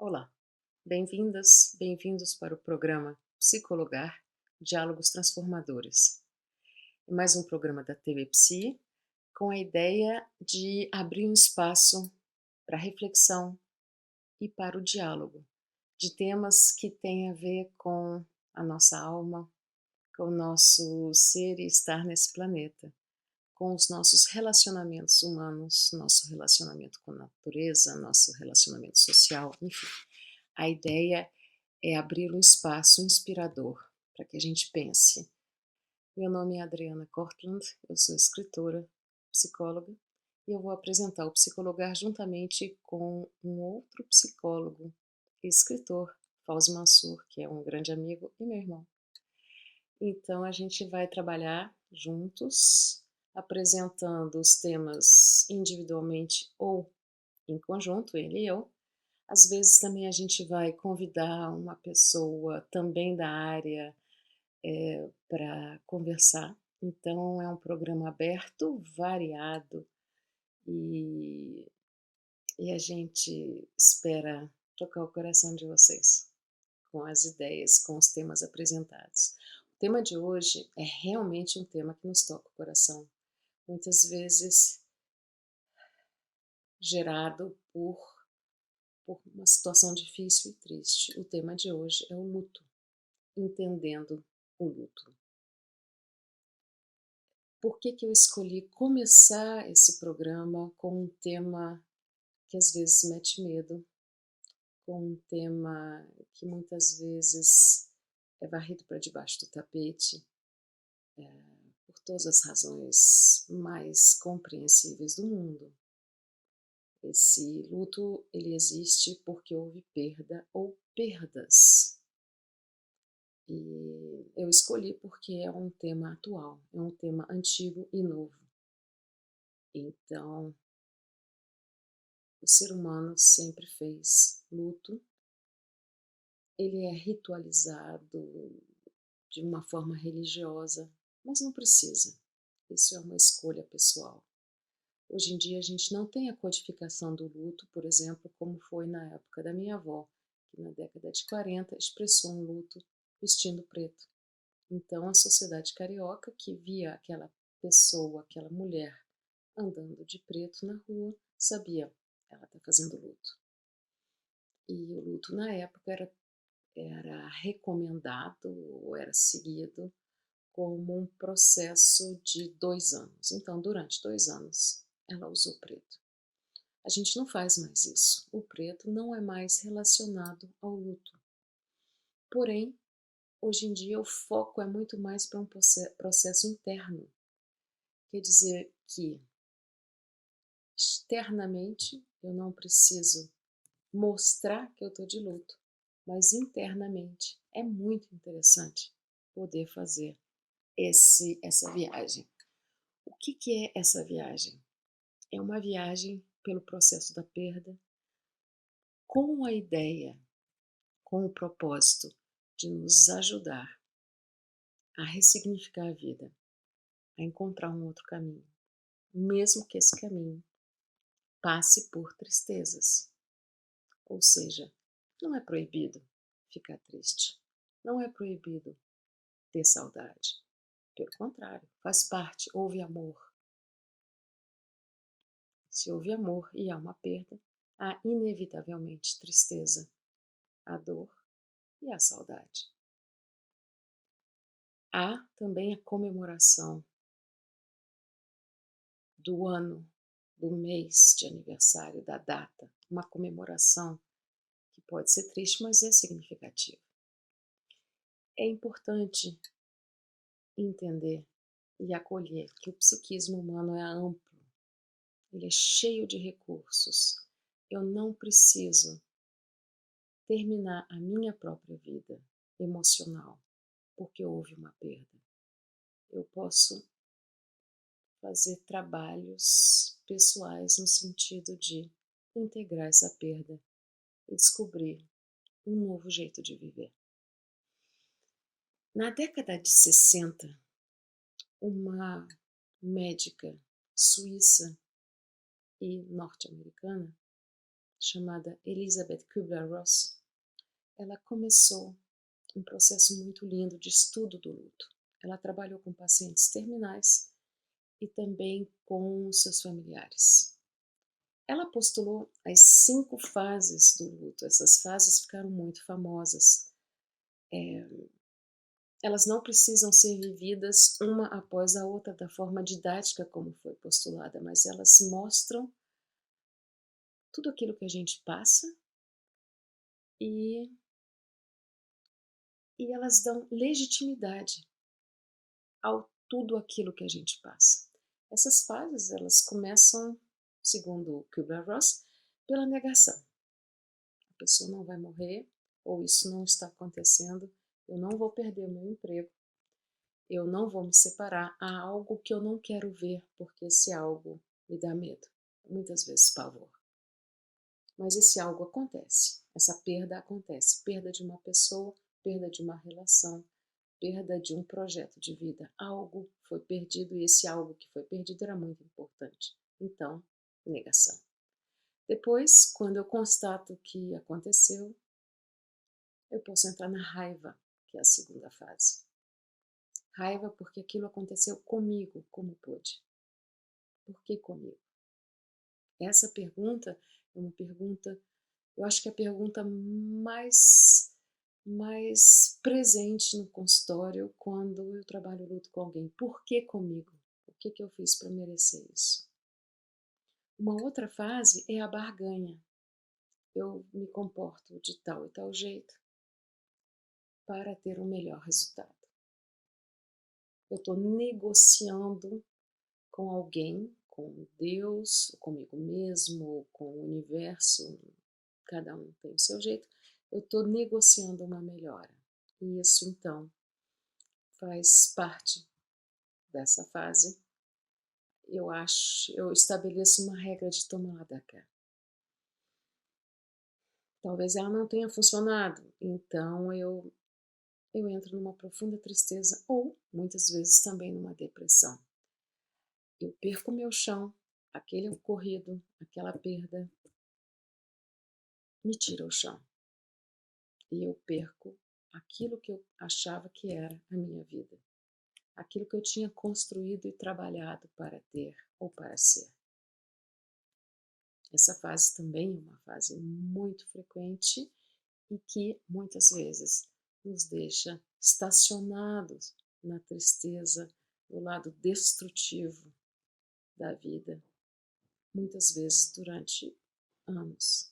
Olá, bem-vindas, bem-vindos para o programa Psicologar Diálogos Transformadores. É mais um programa da TV Psi com a ideia de abrir um espaço para reflexão e para o diálogo de temas que têm a ver com a nossa alma, com o nosso ser e estar nesse planeta, com os nossos relacionamentos humanos, nosso relacionamento com a natureza, nosso relacionamento social, enfim. A ideia é abrir um espaço inspirador para que a gente pense. Meu nome é Adriana Cortland, eu sou escritora, psicóloga, e eu vou apresentar o Psicologar juntamente com um outro psicólogo e escritor, Fauzi Mansur, que é um grande amigo e meu irmão. Então a gente vai trabalhar juntos, apresentando os temas individualmente ou em conjunto, ele e eu. Às vezes também a gente vai convidar uma pessoa também da área para conversar. Então é um programa aberto, variado e, e a gente espera tocar o coração de vocês com as ideias, com os temas apresentados. O tema de hoje é realmente um tema que nos toca o coração, muitas vezes gerado por uma situação difícil e triste. O tema de hoje é o luto, entendendo o luto. Por que eu escolhi começar esse programa com um tema que às vezes mete medo, com um tema que muitas vezes é varrido para debaixo do tapete, por todas as razões mais compreensíveis do mundo. Esse luto, ele existe porque houve perda ou perdas. E eu escolhi porque é um tema atual, é um tema antigo e novo. Então, o ser humano sempre fez luto, ele é ritualizado de uma forma religiosa, mas não precisa. Isso é uma escolha pessoal. Hoje em dia a gente não tem a codificação do luto, por exemplo, como foi na época da minha avó, que na década de 40 expressou um luto vestindo preto. Então a sociedade carioca, que via aquela pessoa, aquela mulher andando de preto na rua, sabia, ela está fazendo luto. E o luto na época era recomendado ou era seguido como um processo de 2 anos. Então, durante 2 anos, ela usou preto. A gente não faz mais isso. O preto não é mais relacionado ao luto. Porém, hoje em dia, o foco é muito mais para um processo interno. Quer dizer que, externamente, eu não preciso mostrar que eu estou de luto, mas internamente é muito interessante poder fazer essa viagem. O que é essa viagem? É uma viagem pelo processo da perda, com a ideia, com o propósito de nos ajudar a ressignificar a vida, a encontrar um outro caminho, mesmo que esse caminho passe por tristezas. Ou seja, não é proibido ficar triste, não é proibido ter saudade. Pelo contrário, faz parte, houve amor. Se houve amor e há uma perda, há inevitavelmente tristeza, a dor e a saudade. Há também a comemoração do ano, do mês de aniversário, da data, uma comemoração que pode ser triste, mas é significativa. É importante entender e acolher que o psiquismo humano é amplo, ele é cheio de recursos. Eu não preciso terminar a minha própria vida emocional porque houve uma perda. Eu posso fazer trabalhos pessoais no sentido de integrar essa perda e descobrir um novo jeito de viver. Na década de 60, uma médica suíça e norte-americana chamada Elizabeth Kubler-Ross, ela começou um processo muito lindo de estudo do luto. Ela trabalhou com pacientes terminais e também com seus familiares. Ela postulou as 5 fases do luto. Essas fases ficaram muito famosas. Elas não precisam ser vividas uma após a outra da forma didática como foi postulada, mas elas mostram tudo aquilo que a gente passa e elas dão legitimidade ao tudo aquilo que a gente passa. Essas fases, elas começam, segundo Kubler-Ross, pela negação. A pessoa não vai morrer, ou isso não está acontecendo, eu não vou perder meu emprego, eu não vou me separar, há algo que eu não quero ver, porque esse algo me dá medo, muitas vezes pavor. Mas esse algo acontece, essa perda acontece, perda de uma pessoa, perda de uma relação, perda de um projeto de vida. Algo foi perdido e esse algo que foi perdido era muito importante. Então, negação. Depois, quando eu constato que aconteceu, eu posso entrar na raiva, que é a segunda fase. Raiva porque aquilo aconteceu comigo, como pôde? Por que comigo? Essa pergunta é uma pergunta, eu acho que é a pergunta mais presente no consultório quando eu trabalho luto com alguém. Por que comigo? O que eu fiz para merecer isso? Uma outra fase é a barganha. Eu me comporto de tal e tal jeito para ter um melhor resultado. Eu estou negociando com alguém, com Deus, comigo mesmo, com o universo, cada um tem o seu jeito. Eu estou negociando uma melhora. E isso, então, faz parte dessa fase. Eu estabeleço uma regra de toma lá da cá. Talvez ela não tenha funcionado, então eu entro numa profunda tristeza ou, muitas vezes, também numa depressão. Eu perco o meu chão, aquele ocorrido, aquela perda, me tira o chão. E eu perco aquilo que eu achava que era a minha vida. Aquilo que eu tinha construído e trabalhado para ter ou para ser. Essa fase também é uma fase muito frequente e que muitas vezes nos deixa estacionados na tristeza, no lado destrutivo da vida, muitas vezes durante anos.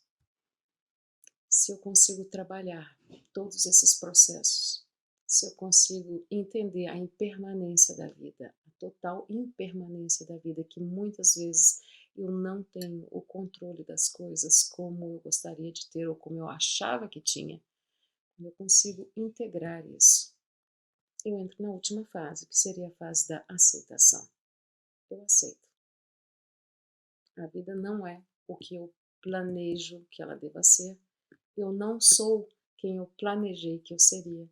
Se eu consigo trabalhar todos esses processos, se eu consigo entender a impermanência da vida, a total impermanência da vida, que muitas vezes eu não tenho o controle das coisas como eu gostaria de ter ou como eu achava que tinha, eu consigo integrar isso. Eu entro na última fase, que seria a fase da aceitação. Eu aceito. A vida não é o que eu planejo que ela deva ser. Eu não sou quem eu planejei que eu seria.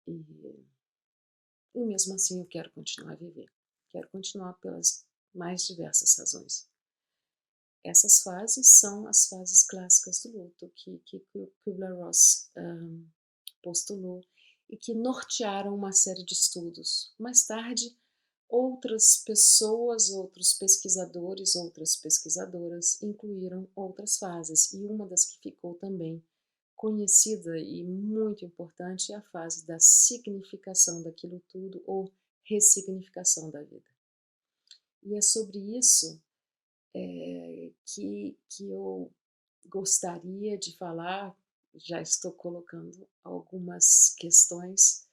E mesmo assim eu quero continuar a viver. Quero continuar pelas mais diversas razões. Essas fases são as fases clássicas do luto que Kubler-Ross postulou e que nortearam uma série de estudos. Mais tarde, outras pessoas, outros pesquisadores, outras pesquisadoras incluíram outras fases, e uma das que ficou também conhecida e muito importante é a fase da significação daquilo tudo ou ressignificação da vida. E é sobre isso que eu gostaria de falar, já estou colocando algumas questões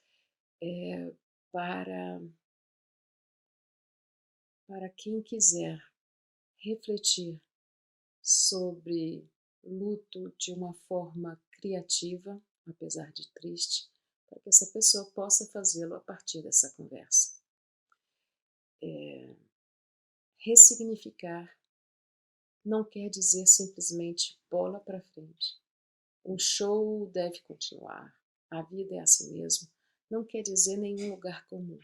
para, para quem quiser refletir sobre luto de uma forma criativa, apesar de triste, para que essa pessoa possa fazê-lo a partir dessa conversa. Ressignificar não quer dizer simplesmente bola para frente. O show deve continuar, a vida é assim mesmo. Não quer dizer nenhum lugar comum.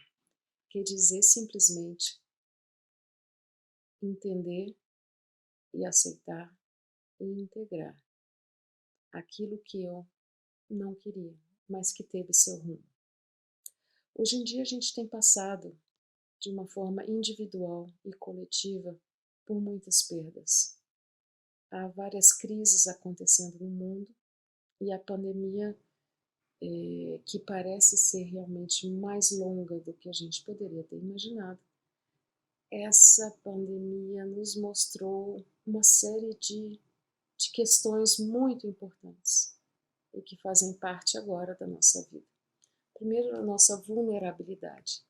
Quer dizer simplesmente entender e aceitar e integrar aquilo que eu não queria, mas que teve seu rumo. Hoje em dia a gente tem passado de uma forma individual e coletiva por muitas perdas. Há várias crises acontecendo no mundo e a pandemia, que parece ser realmente mais longa do que a gente poderia ter imaginado, essa pandemia nos mostrou uma série de questões muito importantes e que fazem parte agora da nossa vida. Primeiro, a nossa vulnerabilidade.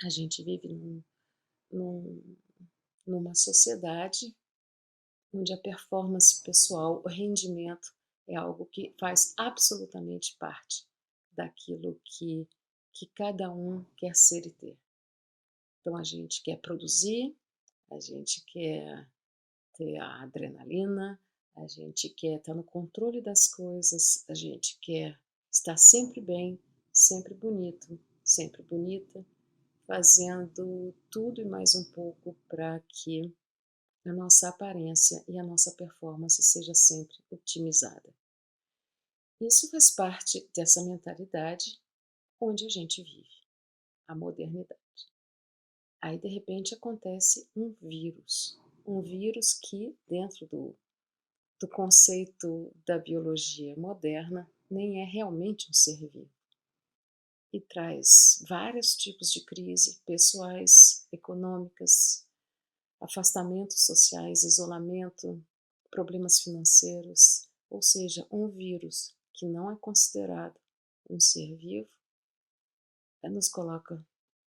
A gente vive num, numa sociedade onde a performance pessoal, o rendimento, é algo que faz absolutamente parte daquilo que cada um quer ser e ter. Então a gente quer produzir, a gente quer ter a adrenalina, a gente quer estar no controle das coisas, a gente quer estar sempre bem, sempre bonito, sempre bonita, fazendo tudo e mais um pouco para que a nossa aparência e a nossa performance seja sempre otimizada. Isso faz parte dessa mentalidade onde a gente vive, a modernidade. Aí, de repente, acontece um vírus que, dentro do conceito da biologia moderna, nem é realmente um ser vivo. E traz vários tipos de crise pessoais, econômicas, afastamentos sociais, isolamento, problemas financeiros, ou seja, um vírus que não é considerado um ser vivo, nos coloca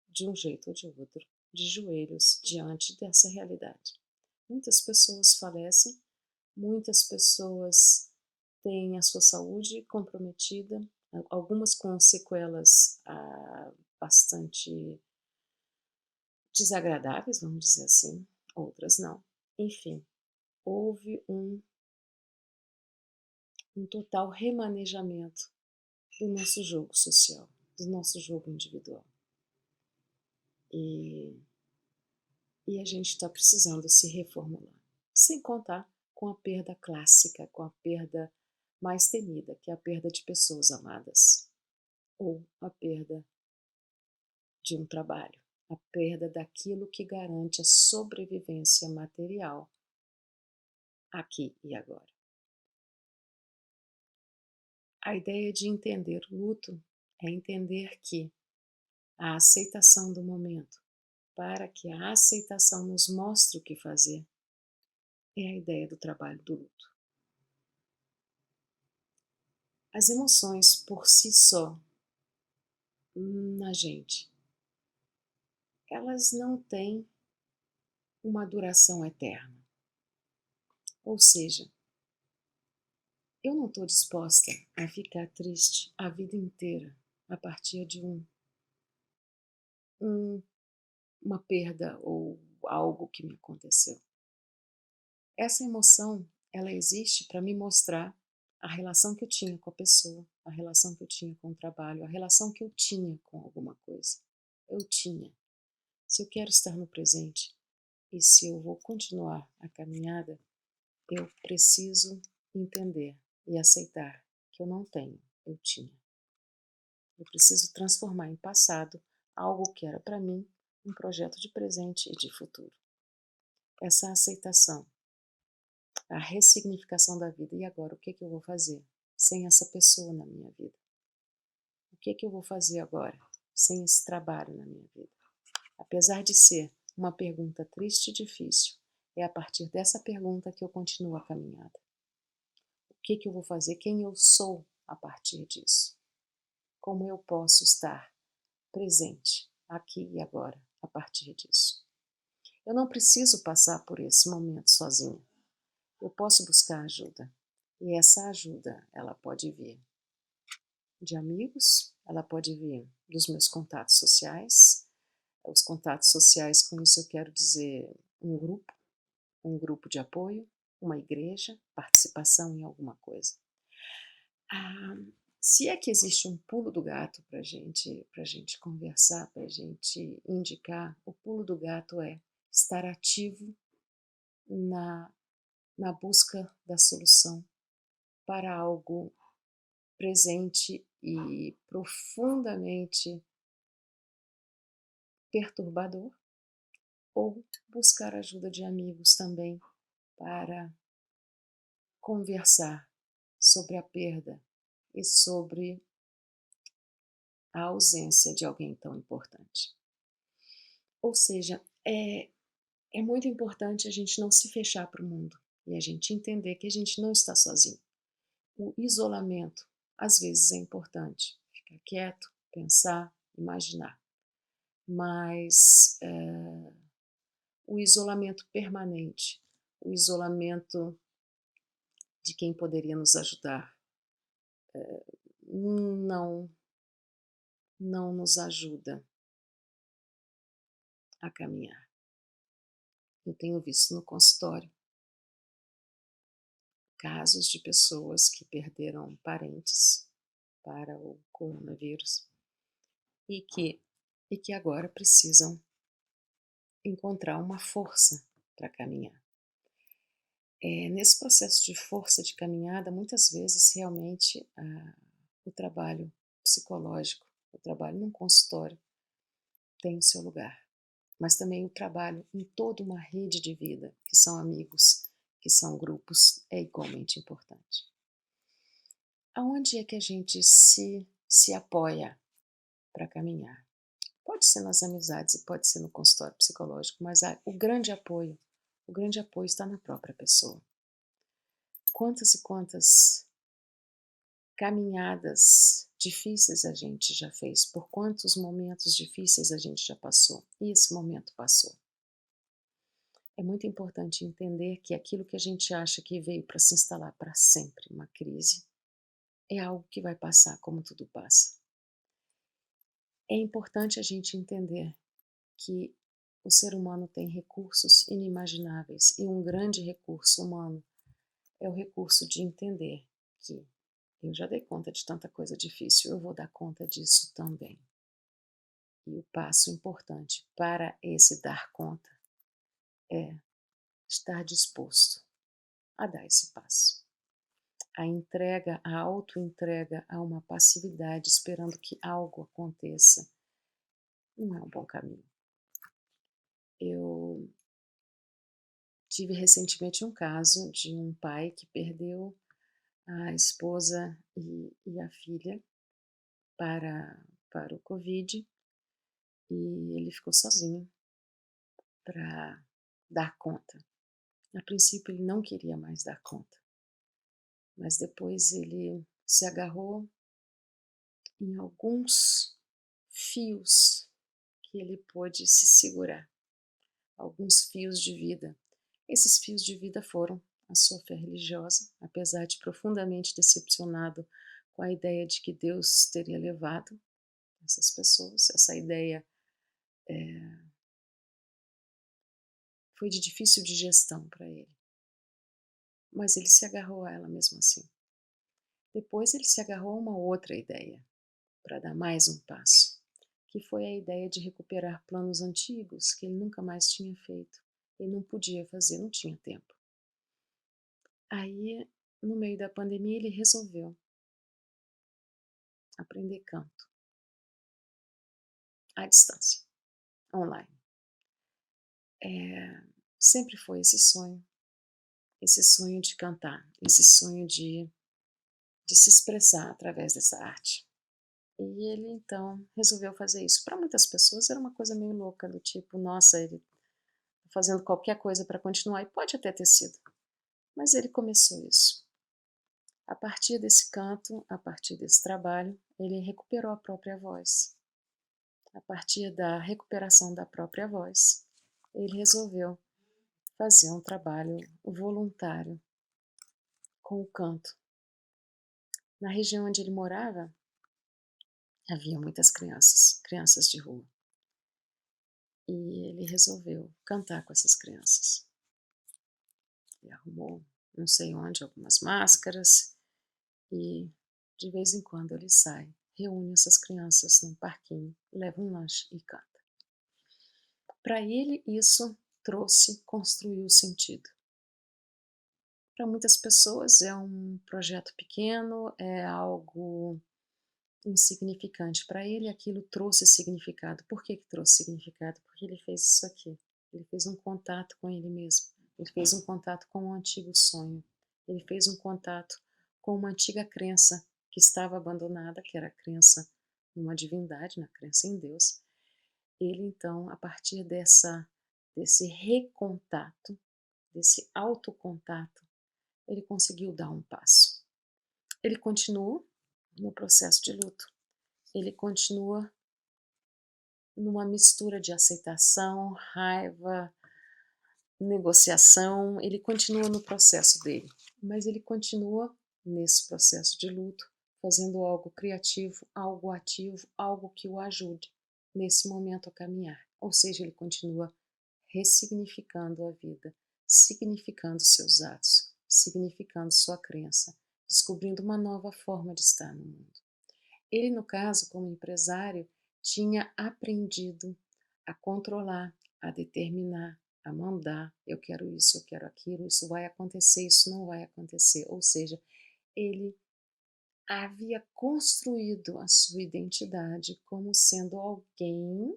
de um jeito ou de outro, de joelhos diante dessa realidade. Muitas pessoas falecem, muitas pessoas têm a sua saúde comprometida, algumas com sequelas bastante desagradáveis, vamos dizer assim, outras não. Enfim, houve um total remanejamento do nosso jogo social, do nosso jogo individual. E a gente está precisando se reformular, sem contar com a perda clássica, com a perda mais temida, que é a perda de pessoas amadas, ou a perda de um trabalho, a perda daquilo que garante a sobrevivência material aqui e agora. A ideia de entender o luto é entender que a aceitação do momento, para que a aceitação nos mostre o que fazer, é a ideia do trabalho do luto. As emoções por si só, na gente, elas não têm uma duração eterna. Ou seja, eu não estou disposta a ficar triste a vida inteira a partir de uma perda ou algo que me aconteceu. Essa emoção, ela existe para me mostrar a relação que eu tinha com a pessoa, a relação que eu tinha com o trabalho, a relação que eu tinha com alguma coisa. Eu tinha. Se eu quero estar no presente e se eu vou continuar a caminhada, eu preciso entender e aceitar que eu não tenho, eu tinha. Eu preciso transformar em passado algo que era para mim um projeto de presente e de futuro. Essa aceitação, a ressignificação da vida. E agora, o que eu vou fazer sem essa pessoa na minha vida? O que eu vou fazer agora sem esse trabalho na minha vida? Apesar de ser uma pergunta triste e difícil, é a partir dessa pergunta que eu continuo a caminhada. O que eu vou fazer? Quem eu sou a partir disso? Como eu posso estar presente aqui e agora a partir disso? Eu não preciso passar por esse momento sozinha. Eu posso buscar ajuda. E essa ajuda, ela pode vir de amigos, ela pode vir dos meus contatos sociais. Os contatos sociais, com isso eu quero dizer um grupo de apoio, uma igreja, participação em alguma coisa. Se é que existe um pulo do gato para gente conversar, para a gente indicar, o pulo do gato é estar ativo na busca da solução para algo presente e profundamente perturbador, ou buscar ajuda de amigos também para conversar sobre a perda e sobre a ausência de alguém tão importante. Ou seja, é muito importante a gente não se fechar para o mundo e a gente entender que a gente não está sozinho. O isolamento, às vezes, é importante. Ficar quieto, pensar, imaginar. Mas o isolamento permanente, o isolamento de quem poderia nos ajudar, não, não nos ajuda a caminhar. Eu tenho visto no consultório casos de pessoas que perderam parentes para o coronavírus e que agora precisam encontrar uma força para caminhar. Nesse processo de força de caminhada, muitas vezes realmente o trabalho psicológico, o trabalho num consultório tem o seu lugar, mas também o trabalho em toda uma rede de vida, que são amigos, que são grupos, é igualmente importante. Aonde é que a gente se apoia para caminhar? Pode ser nas amizades e pode ser no consultório psicológico, mas o grande apoio está na própria pessoa. Quantas e quantas caminhadas difíceis a gente já fez, por quantos momentos difíceis a gente já passou, e esse momento passou. É muito importante entender que aquilo que a gente acha que veio para se instalar para sempre, uma crise, é algo que vai passar como tudo passa. É importante a gente entender que o ser humano tem recursos inimagináveis e um grande recurso humano é o recurso de entender que eu já dei conta de tanta coisa difícil, eu vou dar conta disso também. E o passo importante para esse dar conta é estar disposto a dar esse passo. A entrega, a auto-entrega a uma passividade esperando que algo aconteça não é um bom caminho. Eu tive recentemente um caso de um pai que perdeu a esposa e a filha para o Covid e ele ficou sozinho para dar conta. A princípio ele não queria mais dar conta, mas depois ele se agarrou em alguns fios que ele pôde se segurar, alguns fios de vida. Esses fios de vida foram a sua fé religiosa, apesar de profundamente decepcionado com a ideia de que Deus teria levado essas pessoas. Essa ideia foi de difícil digestão para ele, mas ele se agarrou a ela mesmo assim. Depois ele se agarrou a uma outra ideia, para dar mais um passo, que foi a ideia de recuperar planos antigos que ele nunca mais tinha feito. Ele não podia fazer, não tinha tempo. Aí, no meio da pandemia, ele resolveu aprender canto à distância, online. Sempre foi esse sonho de cantar, esse sonho de se expressar através dessa arte. E ele então resolveu fazer isso. Para muitas pessoas era uma coisa meio louca, do tipo, nossa, ele tá fazendo qualquer coisa para continuar, e pode até ter sido, mas ele começou isso. A partir desse canto, a partir desse trabalho, ele recuperou a própria voz. A partir da recuperação da própria voz, ele resolveu fazer um trabalho voluntário com o canto. Na região onde ele morava, havia muitas crianças, crianças de rua. E ele resolveu cantar com essas crianças. Ele arrumou, não sei onde, algumas máscaras e de vez em quando ele sai, reúne essas crianças num parquinho, leva um lanche e canta. Para ele isso construiu sentido. Para muitas pessoas é um projeto pequeno, é algo insignificante. Para ele aquilo trouxe significado. Por que que trouxe significado? Porque ele fez isso aqui. Ele fez um contato com ele mesmo. Ele fez um contato com um antigo sonho. Ele fez um contato com uma antiga crença que estava abandonada, que era a crença numa divindade, na crença em Deus. Ele então, a partir desse recontato, desse autocontato, ele conseguiu dar um passo. Ele continua no processo de luto. Ele continua numa mistura de aceitação, raiva, negociação. Ele continua no processo dele, mas ele continua nesse processo de luto, fazendo algo criativo, algo ativo, algo que o ajude nesse momento a caminhar. Ou seja, ele continua ressignificando a vida, significando seus atos, significando sua crença, descobrindo uma nova forma de estar no mundo. Ele, no caso, como empresário, tinha aprendido a controlar, a determinar, a mandar. Eu quero isso, eu quero aquilo, isso vai acontecer, isso não vai acontecer. Ou seja, ele havia construído a sua identidade como sendo alguém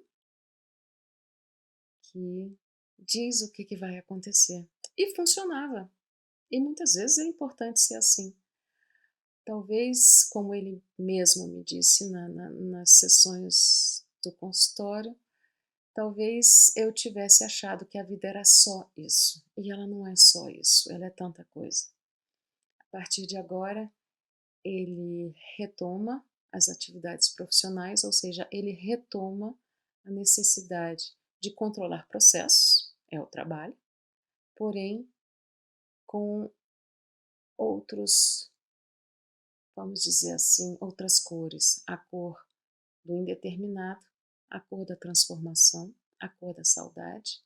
que diz o que vai acontecer. E funcionava. E muitas vezes é importante ser assim. Talvez, como ele mesmo me disse nas sessões do consultório, talvez eu tivesse achado que a vida era só isso. E ela não é só isso, ela é tanta coisa. A partir de agora, ele retoma as atividades profissionais, ou seja, ele retoma a necessidade de controlar processos, é o trabalho, porém com outros, vamos dizer assim, outras cores. A cor do indeterminado, a cor da transformação, a cor da saudade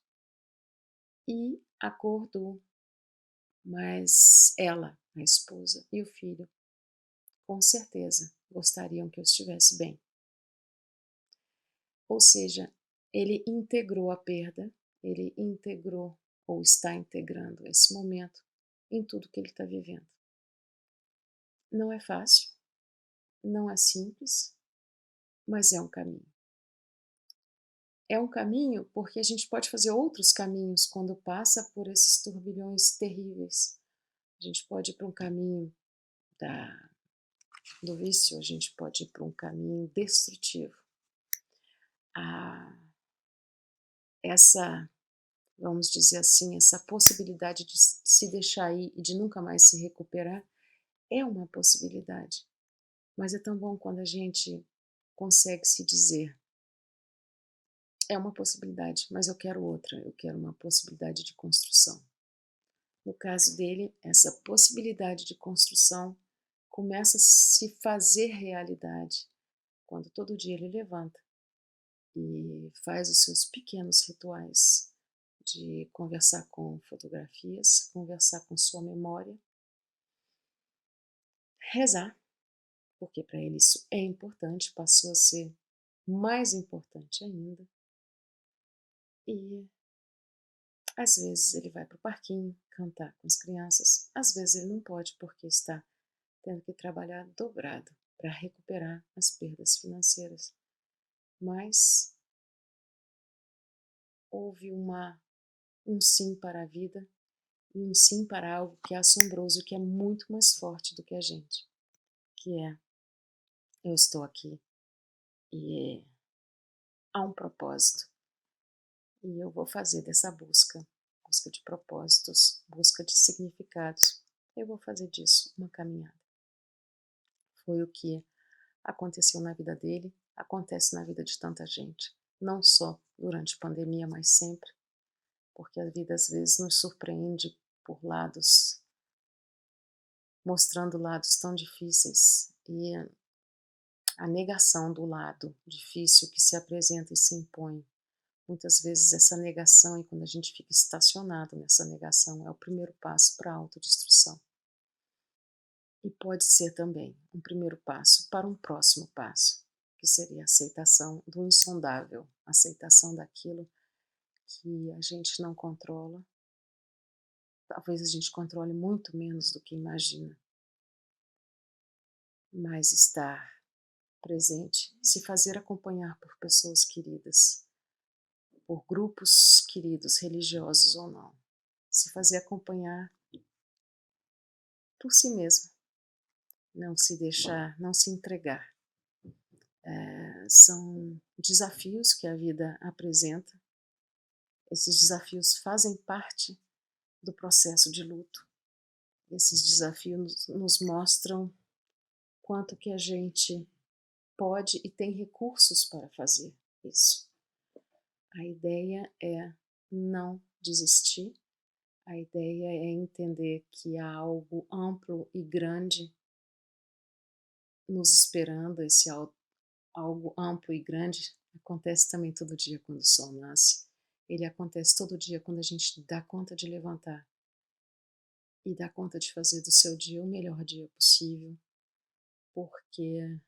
e a cor do mas ela, a esposa e o filho, com certeza gostariam que eu estivesse bem. Ou seja, ele integrou a perda, ele integrou ou está integrando esse momento em tudo que ele está vivendo. Não é fácil, não é simples, mas é um caminho. É um caminho porque a gente pode fazer outros caminhos quando passa por esses turbilhões terríveis. A gente pode ir para um caminho do vício, a gente pode ir para um caminho destrutivo. Essa, vamos dizer assim, essa possibilidade de se deixar ir e de nunca mais se recuperar é uma possibilidade. Mas é tão bom quando a gente consegue se dizer: é uma possibilidade, mas eu quero outra, eu quero uma possibilidade de construção. No caso dele, essa possibilidade de construção começa a se fazer realidade quando todo dia ele levanta e faz os seus pequenos rituais de conversar com fotografias, conversar com sua memória, rezar, porque para ele isso é importante, passou a ser mais importante ainda. E às vezes ele vai para o parquinho cantar com as crianças, às vezes ele não pode porque está tendo que trabalhar dobrado para recuperar as perdas financeiras. Mas houve um sim para a vida e um sim para algo que é assombroso, que é muito mais forte do que a gente, que é: eu estou aqui e há um propósito e eu vou fazer dessa busca de propósitos, busca de significados, eu vou fazer disso uma caminhada. Foi o que aconteceu na vida dele, acontece na vida de tanta gente, não só durante a pandemia, mas sempre, porque a vida às vezes nos surpreende por lados, mostrando lados tão difíceis, e a negação do lado difícil que se apresenta e se impõe. Muitas vezes essa negação, e quando a gente fica estacionado nessa negação, é o primeiro passo para a autodestruição. E pode ser também um primeiro passo para um próximo passo, que seria a aceitação do insondável, a aceitação daquilo que a gente não controla, talvez a gente controle muito menos do que imagina, mas estar presente, se fazer acompanhar por pessoas queridas, por grupos queridos, religiosos ou não, se fazer acompanhar por si mesmo, não se deixar, não se entregar. São desafios que a vida apresenta, esses desafios fazem parte do processo de luto. Esses desafios nos mostram quanto que a gente pode e tem recursos para fazer isso. A ideia é não desistir, a ideia é entender que há algo amplo e grande nos esperando. Esse algo amplo e grande acontece também todo dia quando o sol nasce. Ele acontece todo dia quando a gente dá conta de levantar e dá conta de fazer do seu dia o melhor dia possível, porque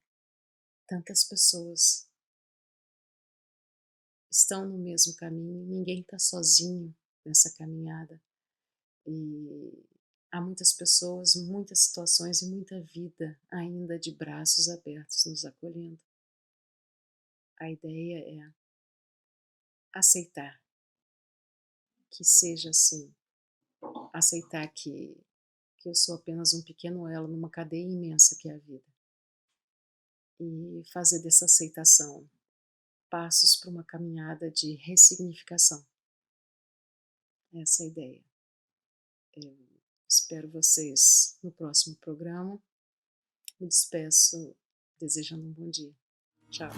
tantas pessoas estão no mesmo caminho, ninguém está sozinho nessa caminhada. E há muitas pessoas, muitas situações e muita vida ainda de braços abertos nos acolhendo. A ideia é aceitar que seja assim, aceitar que eu sou apenas um pequeno elo numa cadeia imensa que é a vida. E fazer dessa aceitação passos para uma caminhada de ressignificação. Essa é a ideia. Eu espero vocês no próximo programa. Me despeço desejando um bom dia. Tchau.